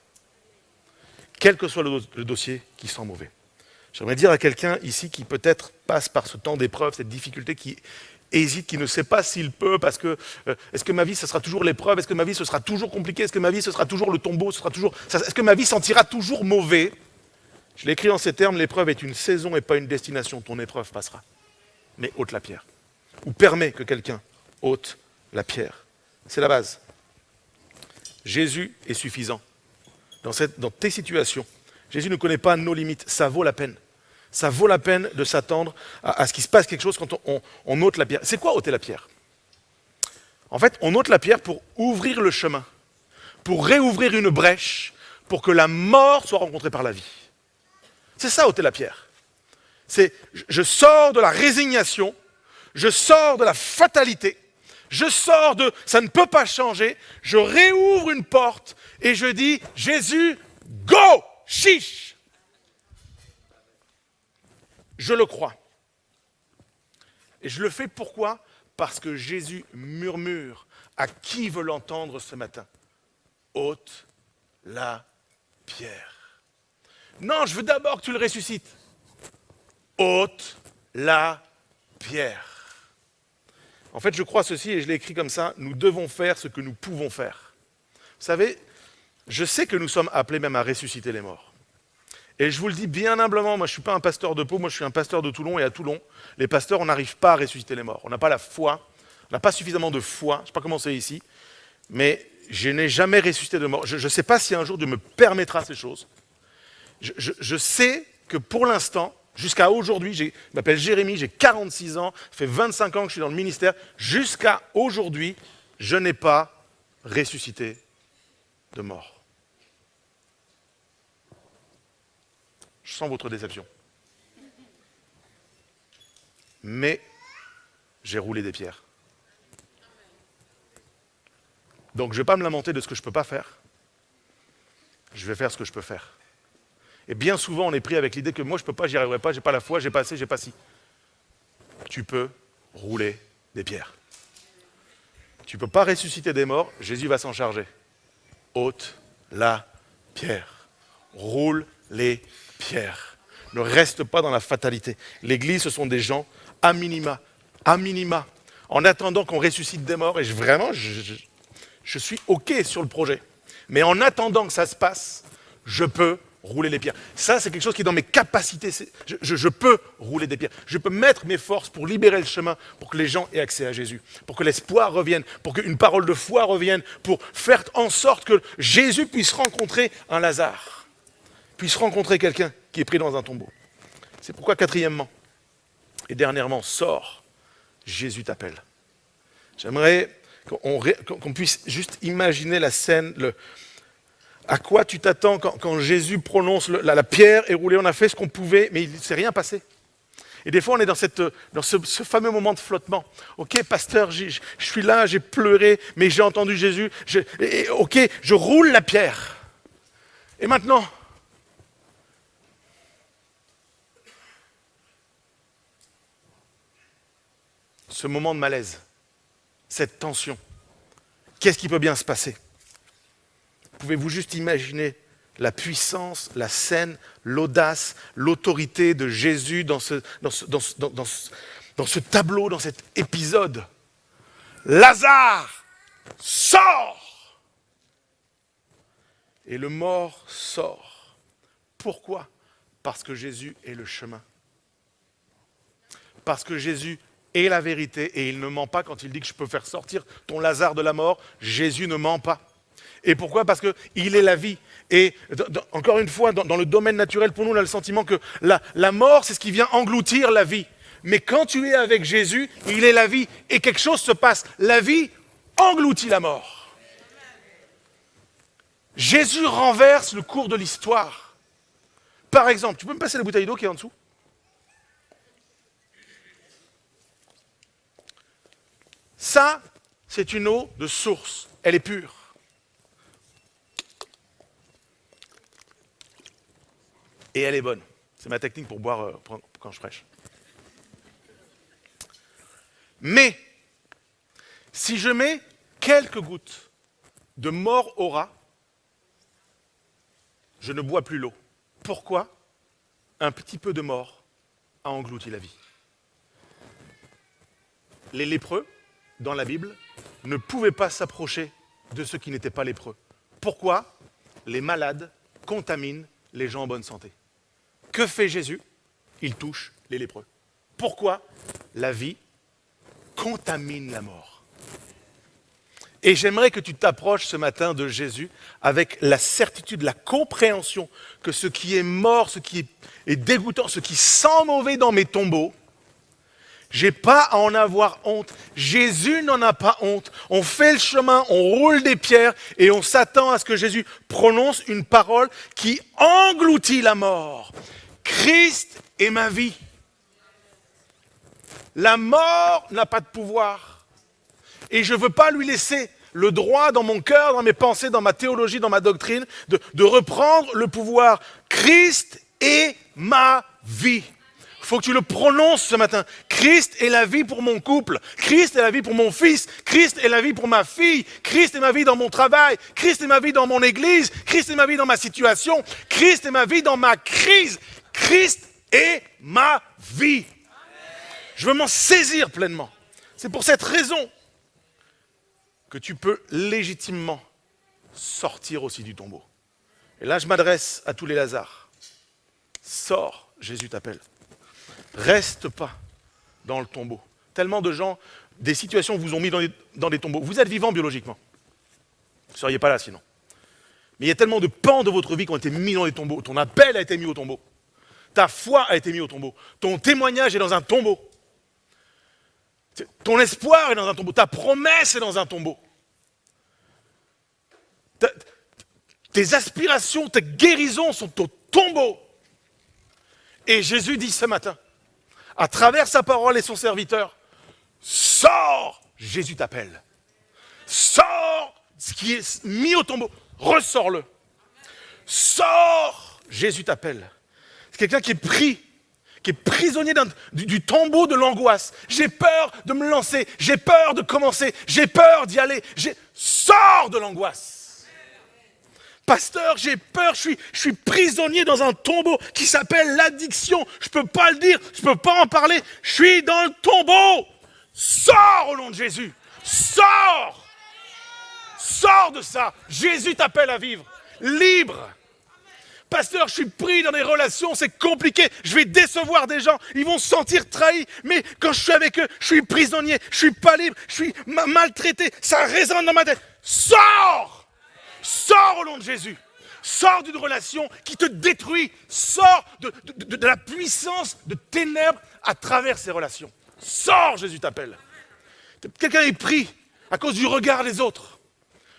Quel que soit le dossier qui sent mauvais. J'aimerais dire à quelqu'un ici qui peut-être passe par ce temps d'épreuve, cette difficulté, qui hésite, qui ne sait pas s'il peut, parce que est-ce que ma vie, ce sera toujours l'épreuve? Est-ce que ma vie, ce sera toujours compliqué? Est-ce que ma vie, ce sera toujours le tombeau? Est-ce que ma vie sentira toujours mauvais? Je l'ai écrit en ces termes, l'épreuve est une saison et pas une destination. Ton épreuve passera. Mais ôte la pierre. Ou permets que quelqu'un ôte la pierre. C'est la base. Jésus est suffisant. Dans tes situations, Jésus ne connaît pas nos limites. Ça vaut la peine. Ça vaut la peine de s'attendre à ce qu'il se passe quelque chose quand on ôte la pierre. C'est quoi ôter la pierre? En fait, on ôte la pierre pour ouvrir le chemin, pour réouvrir une brèche, pour que la mort soit rencontrée par la vie. C'est ça, ôter la pierre. C'est, je sors de la résignation, je sors de la fatalité, je sors de « ça ne peut pas changer », je réouvre une porte et je dis « Jésus, go, chiche !» Je le crois. Et je le fais pourquoi? Parce que Jésus murmure à qui veut l'entendre ce matin. Ôte la pierre. Non, je veux d'abord que tu le ressuscites. Ôte la pierre. En fait, je crois ceci, et je l'ai écrit comme ça, nous devons faire ce que nous pouvons faire. Vous savez, je sais que nous sommes appelés même à ressusciter les morts. Et je vous le dis bien humblement, moi je ne suis pas un pasteur de Pau, moi je suis un pasteur de Toulon, et à Toulon, les pasteurs, on n'arrive pas à ressusciter les morts. On n'a pas la foi, on n'a pas suffisamment de foi, je ne sais pas comment c'est ici, mais je n'ai jamais ressuscité de mort. Je ne sais pas si un jour Dieu me permettra ces choses. Je sais que pour l'instant, jusqu'à aujourd'hui, je m'appelle Jérémy, j'ai 46 ans, ça fait 25 ans que je suis dans le ministère, jusqu'à aujourd'hui, je n'ai pas ressuscité de mort. Je sens votre déception. Mais j'ai roulé des pierres. Donc je ne vais pas me lamenter de ce que je ne peux pas faire. Je vais faire ce que je peux faire. Et bien souvent, on est pris avec l'idée que moi, je ne peux pas, j'y arriverai pas, j'ai pas la foi, j'ai pas assez, j'ai pas ci. Tu peux rouler des pierres. Tu ne peux pas ressusciter des morts, Jésus va s'en charger. Ôte la pierre. Roule les pierres. Ne reste pas dans la fatalité. L'Église, ce sont des gens à minima, en attendant qu'on ressuscite des morts. Et vraiment, je suis OK sur le projet. Mais en attendant que ça se passe, je peux rouler les pierres. Ça, c'est quelque chose qui est dans mes capacités. Je peux rouler des pierres. Je peux mettre mes forces pour libérer le chemin, pour que les gens aient accès à Jésus, pour que l'espoir revienne, pour qu'une parole de foi revienne, pour faire en sorte que Jésus puisse rencontrer un Lazare, puisse rencontrer quelqu'un qui est pris dans un tombeau. C'est pourquoi, quatrièmement, et dernièrement, sors, Jésus t'appelle. J'aimerais qu'on puisse juste imaginer la scène, à quoi tu t'attends quand Jésus prononce la pierre est roulée, on a fait ce qu'on pouvait, mais il ne s'est rien passé. Et des fois, on est dans ce fameux moment de flottement. Ok, pasteur, je suis là, j'ai pleuré, mais j'ai entendu Jésus. Ok, je roule la pierre. Et maintenant, ce moment de malaise, cette tension, qu'est-ce qui peut bien se passer? Pouvez-vous juste imaginer la puissance, la scène, l'audace, l'autorité de Jésus dans ce tableau, dans cet épisode? Lazare, sors! Et le mort sort. Pourquoi? Parce que Jésus est le chemin. Parce que Jésus est la vérité et il ne ment pas quand il dit que je peux faire sortir ton Lazare de la mort. Jésus ne ment pas. Et pourquoi? Parce qu'il est la vie. Et encore une fois, dans le domaine naturel, pour nous, on a le sentiment que la mort, c'est ce qui vient engloutir la vie. Mais quand tu es avec Jésus, il est la vie. Et quelque chose se passe. La vie engloutit la mort. Jésus renverse le cours de l'histoire. Par exemple, tu peux me passer la bouteille d'eau qui est en dessous? Ça, c'est une eau de source. Elle est pure. Et elle est bonne. C'est ma technique pour boire quand je prêche. Mais, si je mets quelques gouttes de mort aura, je ne bois plus l'eau. Pourquoi? Un petit peu de mort a englouti la vie. Les lépreux, dans la Bible, ne pouvaient pas s'approcher de ceux qui n'étaient pas lépreux. Pourquoi? Les malades contaminent les gens en bonne santé. Que fait Jésus? Il touche les lépreux. Pourquoi? La vie contamine la mort. Et j'aimerais que tu t'approches ce matin de Jésus avec la certitude, la compréhension que ce qui est mort, ce qui est dégoûtant, ce qui sent mauvais dans mes tombeaux, j'ai pas à en avoir honte. Jésus n'en a pas honte. On fait le chemin, on roule des pierres et on s'attend à ce que Jésus prononce une parole qui engloutit la mort. Christ est ma vie. La mort n'a pas de pouvoir. Et je ne veux pas lui laisser le droit dans mon cœur, dans mes pensées, dans ma théologie, dans ma doctrine, de reprendre le pouvoir. Christ est ma vie. faut que tu le prononces ce matin. Christ est la vie pour mon couple. Christ est la vie pour mon fils. Christ est la vie pour ma fille. Christ est ma vie dans mon travail. Christ est ma vie dans mon église. Christ est ma vie dans ma situation. Christ est ma vie dans ma crise. Christ est ma vie. Je veux m'en saisir pleinement. C'est pour cette raison que tu peux légitimement sortir aussi du tombeau. Et là, je m'adresse à tous les Lazars. Sors, Jésus t'appelle. Reste pas dans le tombeau. Tellement de gens, des situations vous ont mis dans des tombeaux. Vous êtes vivant biologiquement. Vous ne seriez pas là sinon. Mais il y a tellement de pans de votre vie qui ont été mis dans les tombeaux. Ton appel a été mis au tombeau. Ta foi a été mise au tombeau. Ton témoignage est dans un tombeau. Ton espoir est dans un tombeau. Ta promesse est dans un tombeau. Tes aspirations, tes guérisons sont au tombeau. Et Jésus dit ce matin, à travers sa parole et son serviteur, sors, Jésus t'appelle. Sors ce qui est mis au tombeau, ressors-le. Sors, Jésus t'appelle. C'est quelqu'un qui est pris, qui est prisonnier du tombeau de l'angoisse. J'ai peur de me lancer, j'ai peur de commencer, j'ai peur d'y aller. Sors de l'angoisse. Pasteur, j'ai peur, je suis prisonnier dans un tombeau qui s'appelle l'addiction. Je ne peux pas le dire, je ne peux pas en parler. Je suis dans le tombeau. Sors au nom de Jésus. Sors. Sors de ça. Jésus t'appelle à vivre. Libre. Pasteur, je suis pris dans des relations, c'est compliqué. Je vais décevoir des gens. Ils vont se sentir trahis. Mais quand je suis avec eux, je suis prisonnier. Je ne suis pas libre. Je suis maltraité. Ça résonne dans ma tête. Sors. Sors au nom de Jésus. Sors d'une relation qui te détruit. Sors de la puissance de ténèbres à travers ces relations. Sors, Jésus t'appelle. Quelqu'un est pris à cause du regard des autres.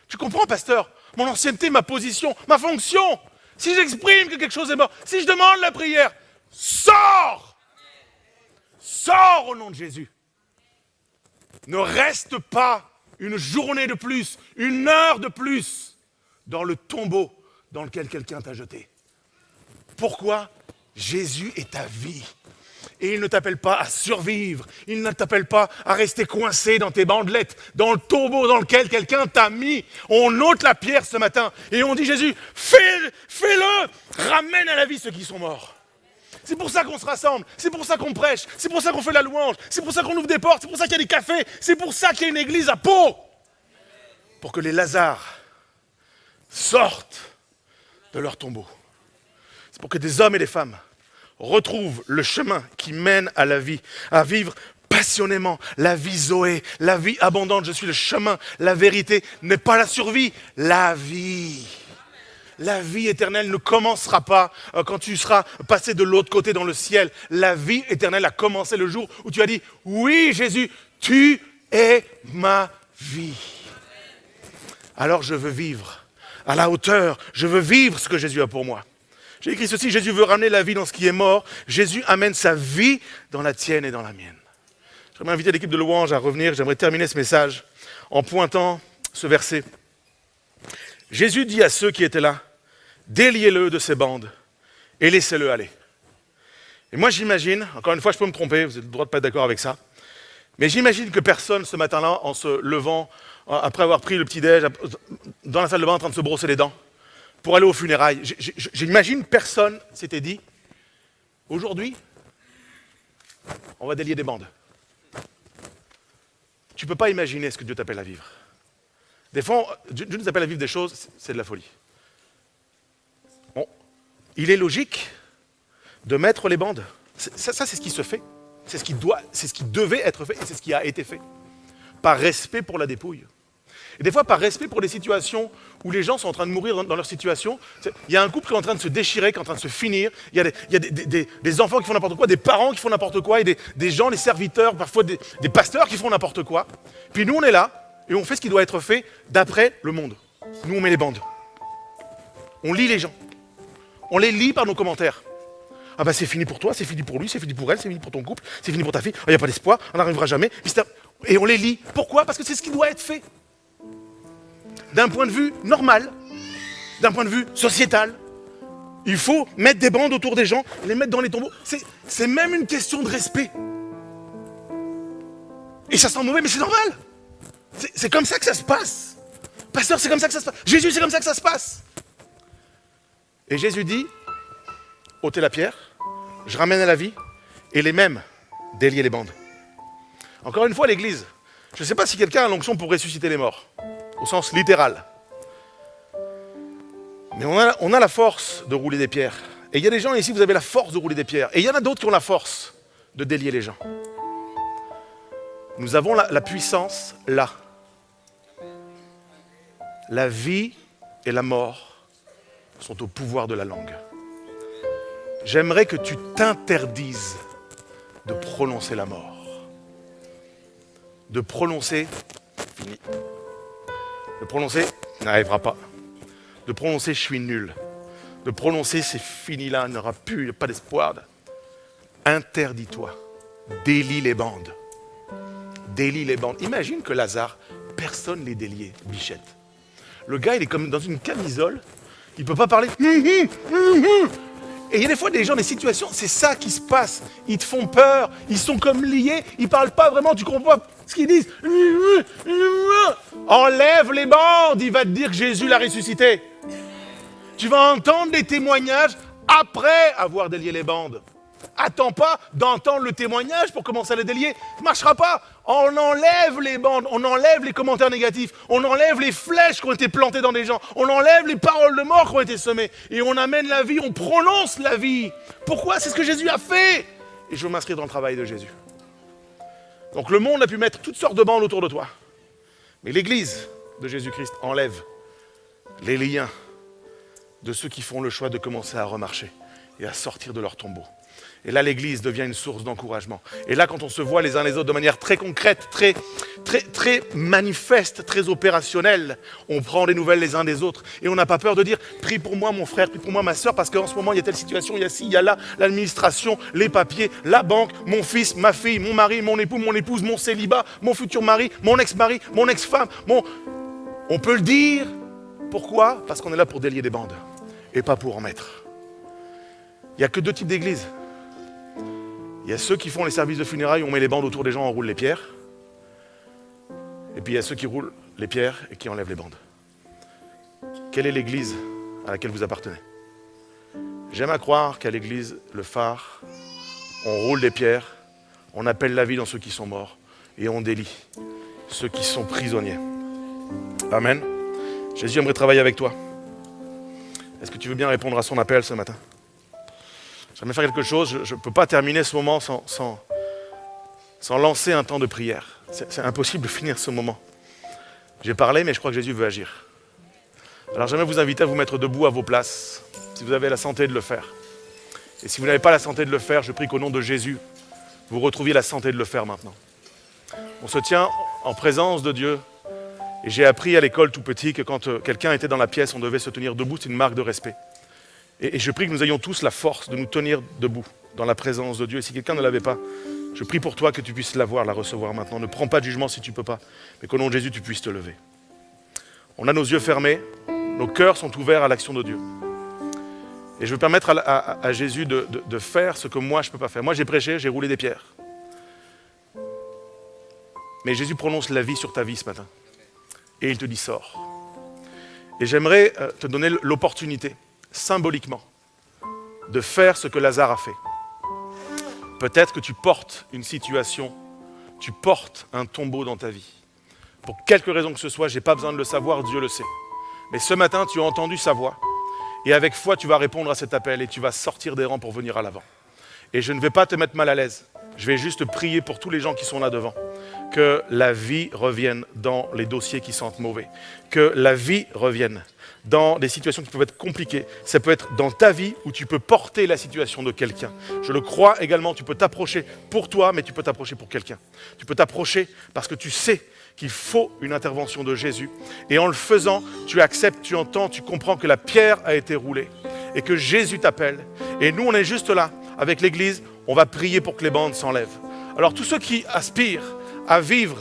Tu comprends, pasteur? Mon ancienneté, ma position, ma fonction. Si j'exprime que quelque chose est mort, si je demande la prière, sors. Sors au nom de Jésus. Ne reste pas une journée de plus, une heure de plus dans le tombeau dans lequel quelqu'un t'a jeté. Pourquoi? Jésus est ta vie. Et il ne t'appelle pas à survivre. Il ne t'appelle pas à rester coincé dans tes bandelettes, dans le tombeau dans lequel quelqu'un t'a mis. On ôte la pierre ce matin et on dit Jésus, fais-le, ramène à la vie ceux qui sont morts. C'est pour ça qu'on se rassemble, c'est pour ça qu'on prêche, c'est pour ça qu'on fait la louange, c'est pour ça qu'on ouvre des portes, c'est pour ça qu'il y a des cafés, c'est pour ça qu'il y a une église à Pau. Pour que les Lazars sortent de leur tombeau. C'est pour que des hommes et des femmes retrouvent le chemin qui mène à la vie, à vivre passionnément la vie Zoé, la vie abondante. Je suis le chemin, la vérité n'est pas la survie, la vie. La vie éternelle ne commencera pas quand tu seras passé de l'autre côté dans le ciel. La vie éternelle a commencé le jour où tu as dit « Oui Jésus, tu es ma vie. » Alors je veux vivre à la hauteur, je veux vivre ce que Jésus a pour moi. J'ai écrit ceci, Jésus veut ramener la vie dans ce qui est mort. Jésus amène sa vie dans la tienne et dans la mienne. J'aimerais inviter l'équipe de louange à revenir. J'aimerais terminer ce message en pointant ce verset. Jésus dit à ceux qui étaient là, déliez-le de ses bandes et laissez-le aller. Et moi j'imagine, encore une fois je peux me tromper, vous avez le droit de ne pas être d'accord avec ça, mais j'imagine que personne ce matin-là, en se levant, après avoir pris le petit-déj, dans la salle de bain en train de se brosser les dents, pour aller aux funérailles, j'imagine personne s'était dit, aujourd'hui, on va délier des bandes. Tu ne peux pas imaginer ce que Dieu t'appelle à vivre. Des fois, Dieu nous appelle à vivre des choses, c'est de la folie. Bon, il est logique de mettre les bandes. Ça c'est ce qui se fait. C'est ce qui devait être fait et c'est ce qui a été fait. Par respect pour la dépouille. Et des fois, par respect pour des situations où les gens sont en train de mourir dans leur situation. Il y a un couple qui est en train de se déchirer, qui est en train de se finir. Il y a des enfants qui font n'importe quoi, des parents qui font n'importe quoi, et des gens, des serviteurs, parfois des pasteurs qui font n'importe quoi. Puis nous, on est là et on fait ce qui doit être fait d'après le monde. Nous, on met les bandes. On lit les gens. On les lit par nos commentaires. Ah ben c'est fini pour toi, c'est fini pour lui, c'est fini pour elle, c'est fini pour ton couple, c'est fini pour ta fille. Il n'y a pas d'espoir, on n'arrivera jamais. Et on les lit. Pourquoi? Parce que c'est ce qui doit être fait. D'un point de vue normal, d'un point de vue sociétal. Il faut mettre des bandes autour des gens, les mettre dans les tombeaux. C'est même une question de respect. Et ça sent mauvais, mais c'est normal. C'est comme ça que ça se passe. Pasteur, c'est comme ça que ça se passe. Jésus, c'est comme ça que ça se passe. Et Jésus dit, ôtez la pierre, je ramène à la vie, et les mêmes délier les bandes. Encore une fois, l'Église, je ne sais pas si quelqu'un a l'onction pour ressusciter les morts, au sens littéral. Mais on a la force de rouler des pierres. Et il y a des gens ici, vous avez la force de rouler des pierres. Et il y en a d'autres qui ont la force de délier les gens. Nous avons la puissance là. La vie et la mort sont au pouvoir de la langue. J'aimerais que tu t'interdises de prononcer la mort. De prononcer, fini. De prononcer, n'arrivera pas. De prononcer, je suis nul. De prononcer, c'est fini là, il n'y aura plus, il n'y a pas d'espoir. Interdis-toi. Délie les bandes. Délie les bandes. Imagine que Lazare, personne ne les déliait, Bichette. Le gars, il est comme dans une camisole, il ne peut pas parler. Et il y a des fois des gens, des situations, c'est ça qui se passe. Ils te font peur, ils sont comme liés, ils ne parlent pas vraiment, tu comprends pas ce qu'ils disent. Enlève les bandes, il va te dire que Jésus l'a ressuscité. Tu vas entendre les témoignages après avoir délié les bandes. Attends pas d'entendre le témoignage pour commencer à les délier. Ça ne marchera pas. On enlève les bandes, on enlève les commentaires négatifs, on enlève les flèches qui ont été plantées dans des gens, on enlève les paroles de mort qui ont été semées et on amène la vie, on prononce la vie. Pourquoi? C'est ce que Jésus a fait. Et je veux m'inscrire dans le travail de Jésus. Donc le monde a pu mettre toutes sortes de bandes autour de toi. Mais l'Église de Jésus-Christ enlève les liens de ceux qui font le choix de commencer à remarcher et à sortir de leur tombeau. Et là, l'Église devient une source d'encouragement. Et là, quand on se voit les uns les autres de manière très concrète, très manifeste, très opérationnelle, on prend des nouvelles les uns des autres. Et on n'a pas peur de dire, prie pour moi mon frère, prie pour moi ma soeur, parce qu'en ce moment, il y a telle situation, il y a ci, il y a là, l'administration, les papiers, la banque, mon fils, ma fille, mon mari, mon époux, mon épouse, mon célibat, mon futur mari, mon ex-mari, mon ex-femme. On peut le dire. Pourquoi? Parce qu'on est là pour délier des bandes et pas pour en mettre. Il n'y a que deux types d'églises. Il y a ceux qui font les services de funérailles, on met les bandes autour des gens, on roule les pierres. Et puis il y a ceux qui roulent les pierres et qui enlèvent les bandes. Quelle est l'église à laquelle vous appartenez? J'aime à croire qu'à l'église, le phare, on roule des pierres, on appelle la vie dans ceux qui sont morts et on délie ceux qui sont prisonniers. Amen. Jésus aimerait travailler avec toi. Est-ce que tu veux bien répondre à son appel ce matin? J'aimerais faire quelque chose, je ne peux pas terminer ce moment sans lancer un temps de prière. C'est impossible de finir ce moment. J'ai parlé, mais je crois que Jésus veut agir. Alors j'aimerais vous inviter à vous mettre debout à vos places, si vous avez la santé de le faire. Et si vous n'avez pas la santé de le faire, je prie qu'au nom de Jésus, vous retrouviez la santé de le faire maintenant. On se tient en présence de Dieu. Et j'ai appris à l'école tout petit que quand quelqu'un était dans la pièce, on devait se tenir debout, c'est une marque de respect. Et je prie que nous ayons tous la force de nous tenir debout dans la présence de Dieu. Et si quelqu'un ne l'avait pas, je prie pour toi que tu puisses l'avoir, la recevoir maintenant. Ne prends pas de jugement si tu ne peux pas, mais qu'au nom de Jésus, tu puisses te lever. On a nos yeux fermés, nos cœurs sont ouverts à l'action de Dieu. Et je veux permettre à Jésus de faire ce que moi, je ne peux pas faire. Moi, j'ai prêché, j'ai roulé des pierres. Mais Jésus prononce la vie sur ta vie ce matin. Et il te dit, sors. Et j'aimerais te donner l'opportunité, symboliquement, de faire ce que Lazare a fait. Peut-être que tu portes une situation, tu portes un tombeau dans ta vie. Pour quelque raison que ce soit, je n'ai pas besoin de le savoir, Dieu le sait. Mais ce matin, tu as entendu sa voix. Et avec foi, tu vas répondre à cet appel et tu vas sortir des rangs pour venir à l'avant. Et je ne vais pas te mettre mal à l'aise. Je vais juste prier pour tous les gens qui sont là devant. Que la vie revienne dans les dossiers qui sentent mauvais. Que la vie revienne dans des situations qui peuvent être compliquées. Ça peut être dans ta vie où tu peux porter la situation de quelqu'un. Je le crois également, tu peux t'approcher pour toi, mais tu peux t'approcher pour quelqu'un. Tu peux t'approcher parce que tu sais qu'il faut une intervention de Jésus. Et en le faisant, tu acceptes, tu entends, tu comprends que la pierre a été roulée et que Jésus t'appelle. Et nous, on est juste là, avec l'Église, on va prier pour que les bandes s'enlèvent. Alors tous ceux qui aspirent à vivre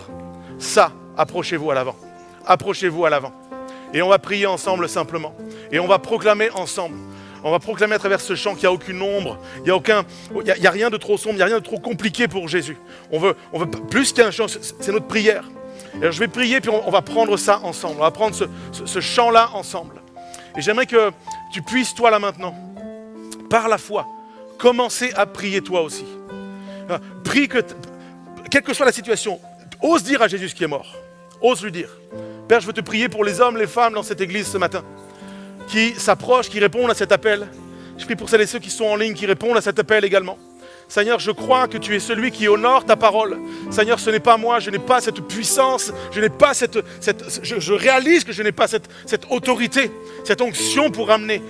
ça, approchez-vous à l'avant. Approchez-vous à l'avant. Et on va prier ensemble simplement. Et on va proclamer ensemble. On va proclamer à travers ce chant qu'il n'y a aucune ombre, il n'y a rien de trop sombre, il n'y a rien de trop compliqué pour Jésus. On veut plus qu'un chant, c'est notre prière. Et alors je vais prier, puis on va prendre ça ensemble. On va prendre ce chant-là ensemble. Et j'aimerais que tu puisses, toi là maintenant, par la foi, commencer à prier toi aussi. Prie quelle que soit la situation, ose dire à Jésus ce qui est mort. Ose lui dire. Père, je veux te prier pour les hommes, les femmes dans cette église ce matin, qui s'approchent, qui répondent à cet appel. Je prie pour celles et ceux qui sont en ligne, qui répondent à cet appel également. Seigneur, je crois que tu es celui qui honore ta parole. Seigneur, ce n'est pas moi, je n'ai pas cette puissance, je n'ai pas je réalise que je n'ai pas cette autorité, cette onction pour amener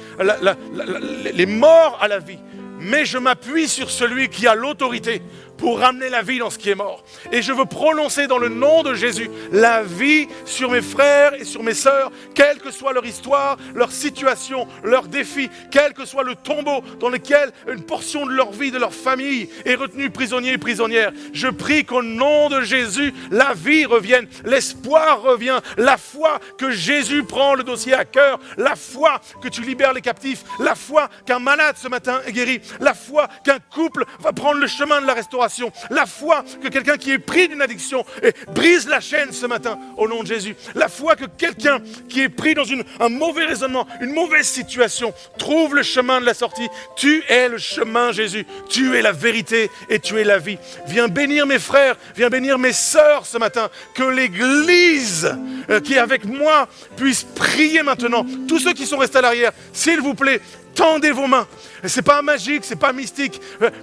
les morts à la vie. Mais je m'appuie sur celui qui a l'autorité pour ramener la vie dans ce qui est mort. Et je veux prononcer dans le nom de Jésus la vie sur mes frères et sur mes sœurs, quelle que soit leur histoire, leur situation, leurs défis, quel que soit le tombeau dans lequel une portion de leur vie, de leur famille est retenue prisonnier et prisonnière. Je prie qu'au nom de Jésus, la vie revienne, l'espoir revient, la foi que Jésus prend le dossier à cœur, la foi que tu libères les captifs, la foi qu'un malade ce matin est guéri, la foi qu'un couple va prendre le chemin de la restauration, la foi que quelqu'un qui est pris d'une addiction brise la chaîne ce matin au nom de Jésus, la foi que quelqu'un qui est pris dans un mauvais raisonnement, une mauvaise situation, trouve le chemin de la sortie. Tu es le chemin, Jésus, tu es la vérité et tu es la vie. Viens bénir mes frères, viens bénir mes sœurs ce matin, que l'Église qui est avec moi puisse prier maintenant. Tous ceux qui sont restés à l'arrière, s'il vous plaît, tendez vos mains. C'est pas magique, c'est pas mystique.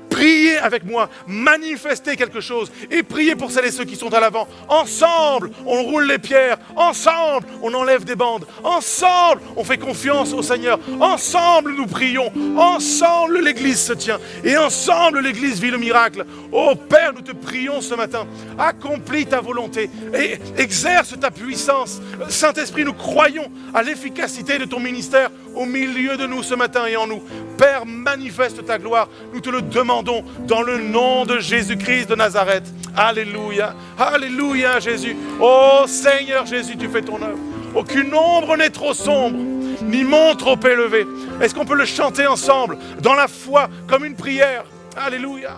Priez avec moi, manifestez quelque chose et priez pour celles et ceux qui sont à l'avant. Ensemble, on roule les pierres. Ensemble, on enlève des bandes. Ensemble, on fait confiance au Seigneur. Ensemble, nous prions. Ensemble, l'Église se tient. Et ensemble, l'Église vit le miracle. Oh Père, nous te prions ce matin. Accomplis ta volonté et exerce ta puissance. Saint-Esprit, nous croyons à l'efficacité de ton ministère au milieu de nous ce matin et en nous. Père, manifeste ta gloire, nous te le demandons dans le nom de Jésus-Christ de Nazareth. Alléluia, alléluia Jésus. Oh Seigneur Jésus, tu fais ton œuvre. Aucune ombre n'est trop sombre, ni mont trop élevé. Est-ce qu'on peut le chanter ensemble, dans la foi, comme une prière? Alléluia.